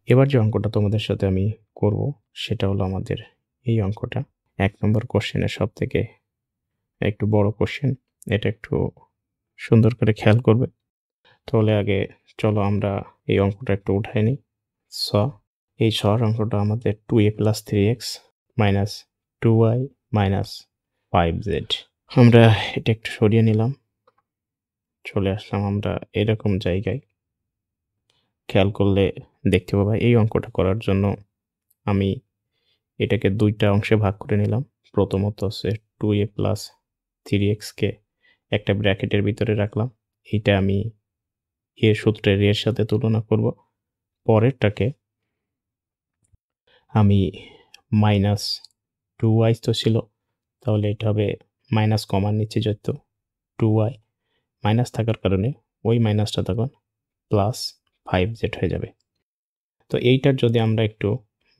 এবার যে অঙ্কটা তোমাদের সাথে আমি করব সেটা হলো আমাদের এই অঙ্কটা ১ নম্বর কোশ্চেনের সবথেকে একটু বড় কোশ্চেন। এটা একটু সুন্দর করে খেয়াল করবে। তাহলে আগে চলো আমরা এই অঙ্কটা একটু উঠায় নিই। স এই সর অঙ্কটা আমাদের 2a + 3x - 2y - 5z। আমরা এটা একটু সরিয়ে নিলাম। চলে আসলাম আমরা এরকম জায়গায়। খেয়াল করলে দেখতে পাবা এই অঙ্কটা করার জন্য আমি এটাকে ২ টা অংশে ভাগ করে নিলাম। প্রথমত হচ্ছে 2a + 3x কে একটা ব্র্যাকেটের ভিতরে রাখলাম। এইটা আমি সূত্রের এর সাথে তুলনা করব। পরেরটাকে আমি -2y তো ছিল, তাহলে এটা হবে মাইনাস কমার নিচে যেত 2y, মাইনাস থাকার কারণে ওই মাইনাসটা তখন +5z হয়ে যাবে। তো এইটার যদি আমরা একটু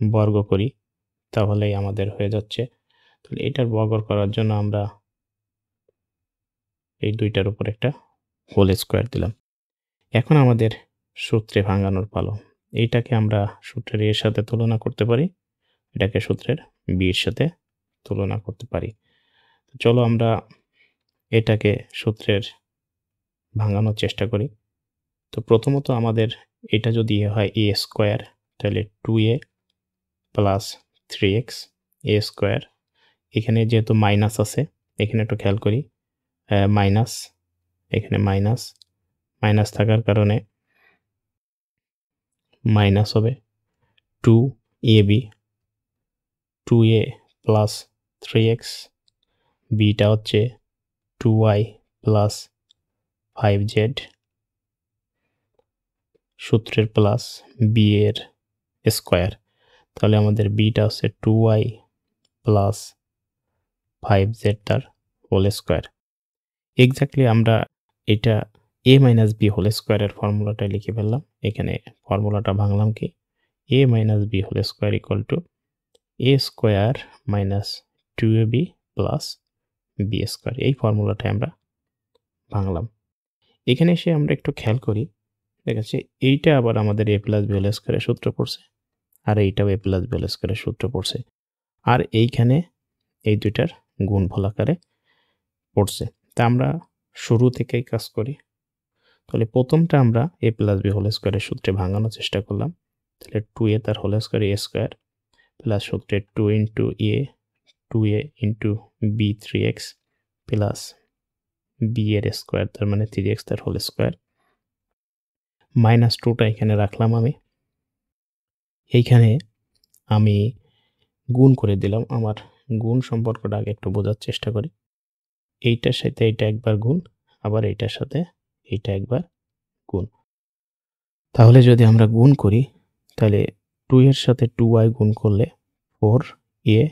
বর্গ করি তাহলেই আমাদের হয়ে যাচ্ছে। তাহলে এটার বর্গ করার জন্য আমরা এই ২ টার উপর একটা হোল স্কয়ার দিলাম। এখন আমাদের সূত্রে ভাঙানোর পালা। এইটাকে আমরা সূত্রের এর সাথে তুলনা করতে পারি। এটাকে সূত্রের b এর সাথে তুলনা করতে পারি। চলো আমরা এটাকে সূত্রের ভাঙানোর চেষ্টা করি। তো প্রথমত আমাদের এটা যদি হয় a স্কয়ার, তাহলে 2a + 3x a স্কয়ার। এখানে যেহেতু মাইনাস আছে, এখানে একটু খেয়াল করি। মাইনাস, এখানে মাইনাস, মাইনাস থাকার কারণে মাইনাস হবে 2ab, 2a + 3x, bটা হচ্ছে 2y + 5z, সূত্রের প্লাস b এর স্কয়ার। তাহলে আমাদের bটা হচ্ছে 2y + 5z তার হোল স্কয়ার। এক্স্যাক্টলি আমরা এটা a - b হোল স্কয়ারের ফর্মুলাটা লিখে ফেললাম। এখানে ফর্মুলাটা ভাঙলাম কি? a - b whole square = a square - 2ab + b square. এই ফর্মুলাটাই আমরা ভাঙলাম। এখানে এসে আমরা একটু খেয়াল করি। দেখা যাচ্ছে এইটা আবার আমাদের a + b হোল স্কয়ারের সূত্র পড়ছে। আর এইটাও a + b হোল স্কয়ারের সূত্র পড়ছে। আর এইখানে এই ২ টার গুণফল আকারে পড়ছে। তা আমরা শুরু থেকেই কাজ করি। তাহলে প্রথমটা আমরা a + b হোল স্কয়ারের সূত্রে ভাঙানোর চেষ্টা করলাম। তাহলে 2a তার whole square a square plus সূত্রে 2 * a, 2a * b 3x plus b এর স্কয়ার তার মানে 3x তার হোল স্কয়ার। -2টা এখানে রাখলাম আমি। এইখানে আমি গুণ করে দিলাম। আমার গুণ সম্পর্কটা আগে একটু বোঝার চেষ্টা করি। এইটার সাথে এইটা একবার গুণ, আবার এইটার সাথে এইটা একবার গুণ। তাহলে যদি আমরা গুণ করি তাহলে 2 এর সাথে 2y গুণ করলে 4a,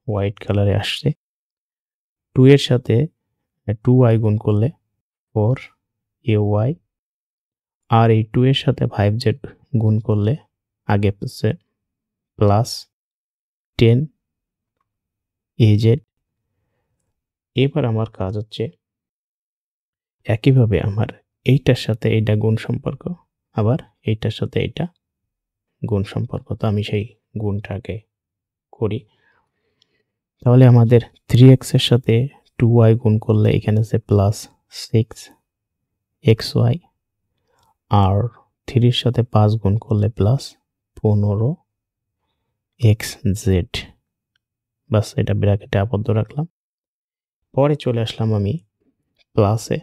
হোয়াইট কালারে আসছে। 2 এর সাথে 2y গুণ করলে 4ay, আর এই 2 এর সাথে 5z গুণ করলে আগে হচ্ছে +10az। এবার আমার কাজ হচ্ছে একইভাবে আমার এইটার সাথে এইটা গুণ সম্পর্ক, আবার এইটার সাথে এইটা গুণ সম্পর্ক। তো আমি সেই গুণটাকে করি। তাহলে আমাদের 3x এর সাথে 2y গুণ করলে এখানে আছে +6xy, আর 3 এর সাথে 5 গুণ করলে +15xz। বাস, এটা ব্র্যাকেটে আবদ্ধ রাখলাম। পরে চলে আসলাম আমি প্লাসে।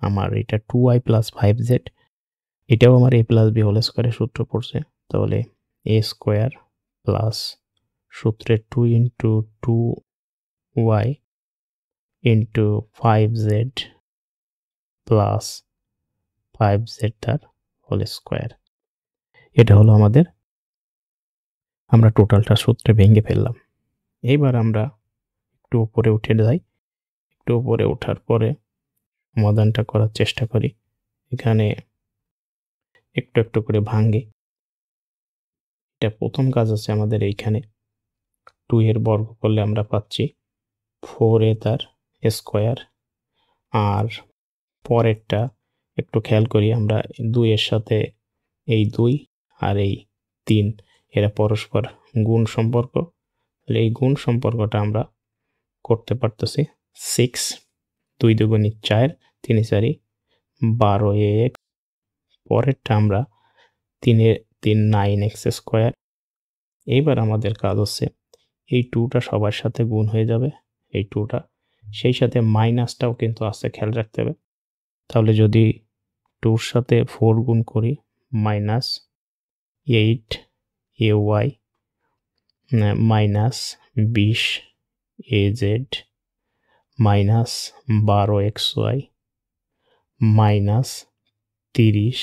আমার এটা 2y + 5z, এটাও আমার a + b হোল স্কয়ারের সূত্র পড়ছে। তাহলে a স্কয়ার প্লাস সূত্রে 2 * 2y * 5z প্লাস 5z তার হোল স্কয়ার। এটা হলো আমাদের, আমরা টোটালটা সূত্রে ভেঙে ফেললাম। এইবার আমরা একটু উপরে উঠে যাই। একটু উপরে ওঠার পরে সমাধানটা করার চেষ্টা করি। এখানে একটু একটু করে ভাঙি। এটা প্রথম কাজ আছে আমাদের এইখানে 2 এর বর্গ করলে আমরা পাচ্ছি 4a তার স্কয়ার, আর পরেরটা একটু খেয়াল করি আমরা 2 এর সাথে এই 2 আর এই 3 এরা পরস্পর গুণ সম্পর্ক। তাহলে এই গুণ সম্পর্কটা আমরা করতে পারতেছি। 6 2 দুগুণে 4 3 4 12x। পরেরটা আমরা 3 এ 3 9x স্কয়ার। এইবার আমাদের কাজ হচ্ছে এই 2 টা সবার সাথে গুণ হয়ে যাবে, এই 2 টা। সেই সাথে মাইনাসটাও কিন্তু আছে, খেয়াল রাখতে হবে। তাহলে যদি 2 এর সাথে 4 গুণ করি minus 8 ay minus 20 az minus 12xy minus 30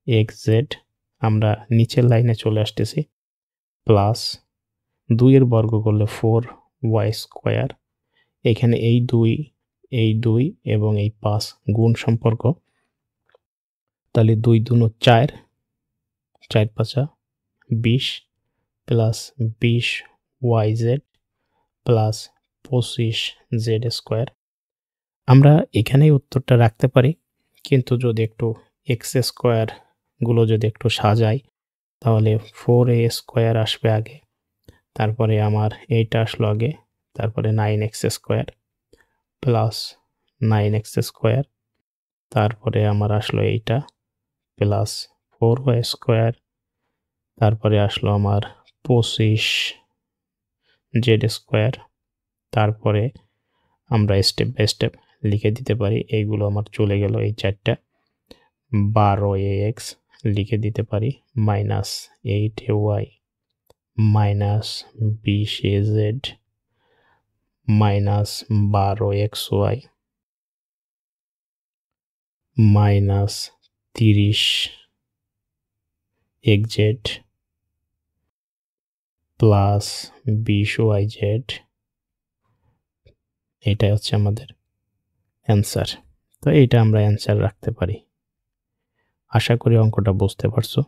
xz। আমরা নিচের লাইনে চলে আসতেছি, প্লাস 2 এর বর্গ করলে 4y স্কয়ার। এখানে এই 2 এবং এই 5 গুণ সম্পর্ক। তাহলে 2 দুনো 4 4 5 20 plus 20 yz plus 25 z square. আমরা এখানেই উত্তরটা রাখতে পারি, কিন্তু যদি একটু এক্স স্কয়ার গুলো যদি একটু সাজাই তাহলে 4a স্কয়ার আসবে আগে, তারপরে আমার এইটা আসলো আগে, তারপরে 9x square plus 9x square, তারপরে আমার আসলো এইটা প্লাস 4y স্কয়ার, তারপরে আসলো আমার 25 z স্কয়ার। তারপরে আমরা স্টেপ বাই স্টেপ লিখে দিতে পারি। এইগুলো আমার চলে গেল, এই 4টা 12ax লিখে দিতে পারি minus 8ay minus 20az minus 12xy minus 30xz plus 20yz। এটাই হচ্ছে আমাদের অ্যান্সার। তো এইটা আমরা অ্যান্সার রাখতে পারি। আশা করি অঙ্কটা বুঝতে পারছো।